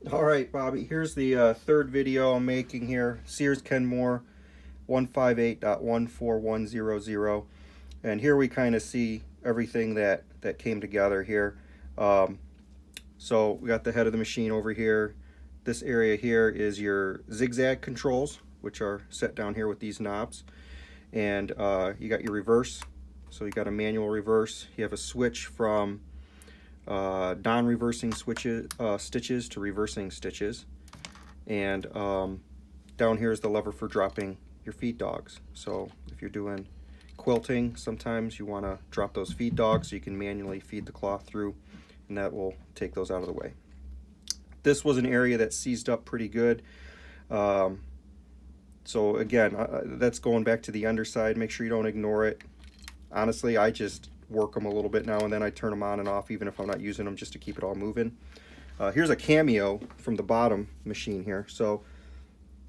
All right, Bobby, here's the third video I'm making here. Sears Kenmore 158.14100. And here we kind of see everything that came together here. Um, so we got the head of the machine over here. This area here is your zigzag controls, which are set down here with these knobs. And you got your reverse. So you got a manual reverse. You have a switch from non-reversing stitches to reversing stitches, and down here is the lever for dropping your feed dogs. So if you're doing quilting, sometimes you want to drop those feed dogs so you can manually feed the cloth through, and that will take those out of the way. This was an area that seized up pretty good. So again, that's going back to the underside. Make sure you don't ignore it. Honestly, I just work them a little bit now and then. I turn them on and off even if I'm not using them, just to keep it all moving. Here's a cameo from the bottom machine here. So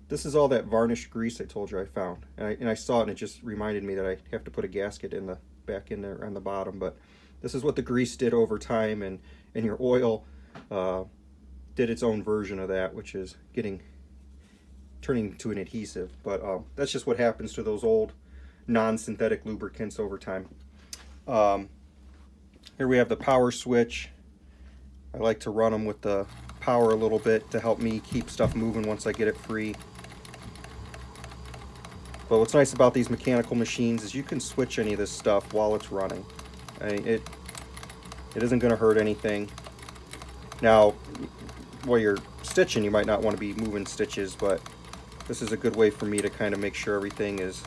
this is all that varnished grease I told you I found, and I saw it and it just reminded me that I have to put a gasket in the back in there on the bottom. But this is what the grease did over time, and your oil did its own version of that, which is turning to an adhesive. But that's just what happens to those old non-synthetic lubricants over time. Here we have the power switch. I like to run them with the power a little bit to help me keep stuff moving once I get it free. But what's nice about these mechanical machines is you can switch any of this stuff while it's running. It isn't going to hurt anything. Now, while you're stitching, you might not want to be moving stitches, but this is a good way for me to kind of make sure everything is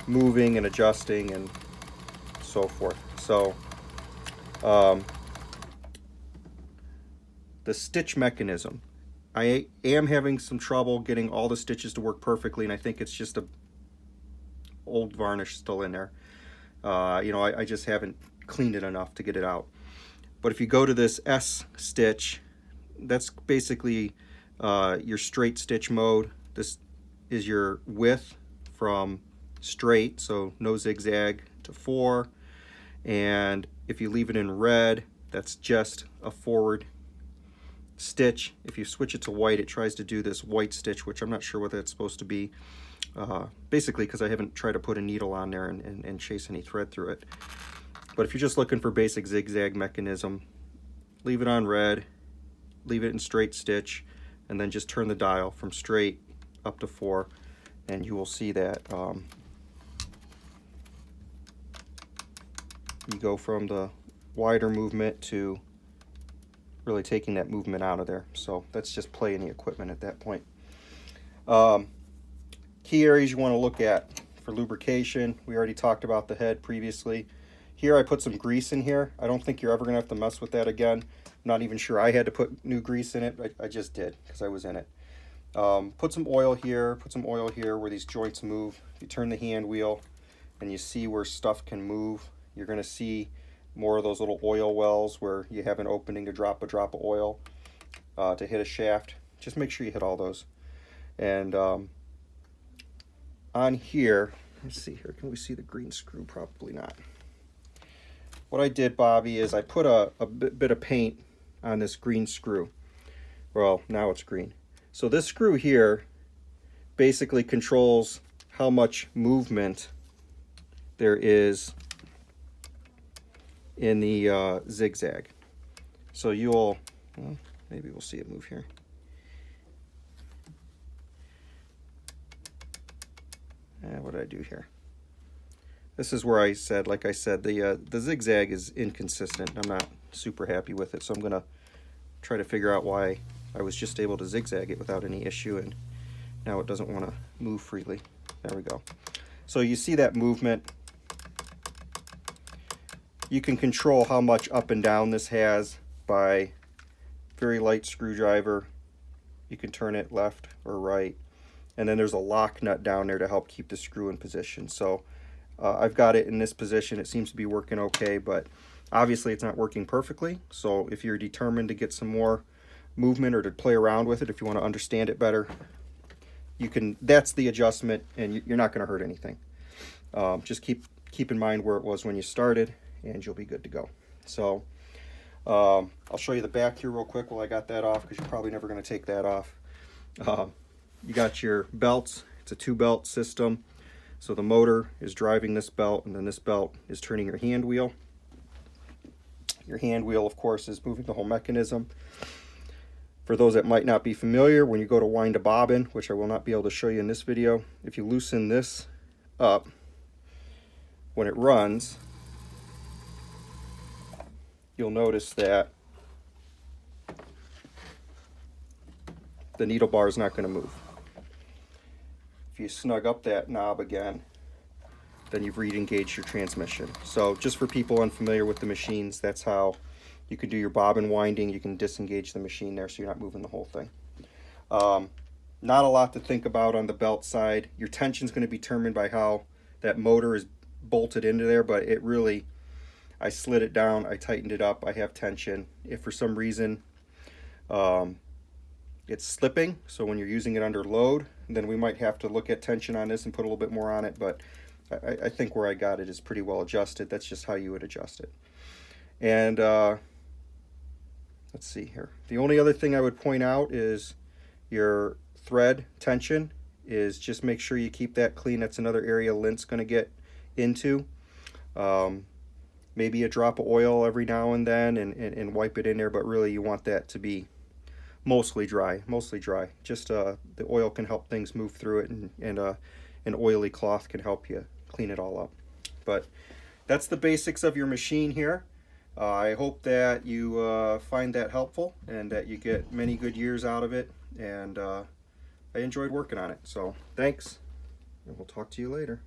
moving and adjusting and so forth. So the stitch mechanism, I am having some trouble getting all the stitches to work perfectly, and I think it's just a old varnish still in there. I just haven't cleaned it enough to get it out. But if you go to this S stitch, that's basically your straight stitch mode. This is your width from straight, so no zigzag, to 4. And if you leave it in red, that's just a forward stitch. If you switch it to white, it tries to do this white stitch, which I'm not sure what that's supposed to be. Basically because I haven't tried to put a needle on there and chase any thread through it. But if you're just looking for basic zigzag mechanism, leave it on red, leave it in straight stitch, and then just turn the dial from straight up to 4, and you will see that you go from the wider movement to really taking that movement out of there. So that's just playing the equipment at that point. Key areas you want to look at for lubrication. We already talked about the head previously. Here I put some grease in here. I don't think you're ever going to have to mess with that again. I'm not even sure I had to put new grease in it, but I just did because I was in it. Put some oil here, where these joints move. If you turn the hand wheel and you see where stuff can move, you're going to see more of those little oil wells where you have an opening to drop a drop of oil to hit a shaft. Just make sure you hit all those. And on here, let's see here, can we see the green screw? Probably not. What I did, Bobby, is I put a bit of paint on this green screw. Well, now it's green. So this screw here basically controls how much movement there is in the zigzag. So maybe we'll see it move here. What did I do here? This is where I said, like I said, the zigzag is inconsistent. I'm not super happy with it, so I'm going to try to figure out why I was just able to zigzag it without any issue, and now it doesn't want to move freely. There we go. So you see that movement. You can control how much up and down this has by very light screwdriver. You can turn it left or right, and then there's a lock nut down there to help keep the screw in position. So I've got it in this position. It seems to be working okay, but obviously it's not working perfectly. So if you're determined to get some more movement or to play around with it, if you want to understand it better, you can. That's the adjustment, and you're not going to hurt anything. Just keep in mind where it was when you started, and you'll be good to go. So I'll show you the back here real quick while I got that off, because you're probably never going to take that off. You got your belts. It's a 2-belt system. So the motor is driving this belt, and then this belt is turning your hand wheel. Your hand wheel, of course, is moving the whole mechanism. For those that might not be familiar, when you go to wind a bobbin, which I will not be able to show you in this video, if you loosen this up, when it runs, you'll notice that the needle bar is not going to move. If you snug up that knob again, then you've re-engaged your transmission. So just for people unfamiliar with the machines, that's how you can do your bobbin winding. You can disengage the machine there so you're not moving the whole thing. Not a lot to think about on the belt side. Your tension is going to be determined by how that motor is bolted into there, but it really, I slid it down, I tightened it up, I have tension. If for some reason it's slipping, so when you're using it under load, then we might have to look at tension on this and put a little bit more on it, but I think where I got it is pretty well adjusted. That's just how you would adjust it. And let's see here. The only other thing I would point out is your thread tension is just make sure you keep that clean. That's another area lint's going to get into. Maybe a drop of oil every now and then and wipe it in there, but really you want that to be mostly dry. Just the oil can help things move through it, and an oily cloth can help you clean it all up. But that's the basics of your machine here. I hope that you find that helpful and that you get many good years out of it, and I enjoyed working on it. So thanks, and we'll talk to you later.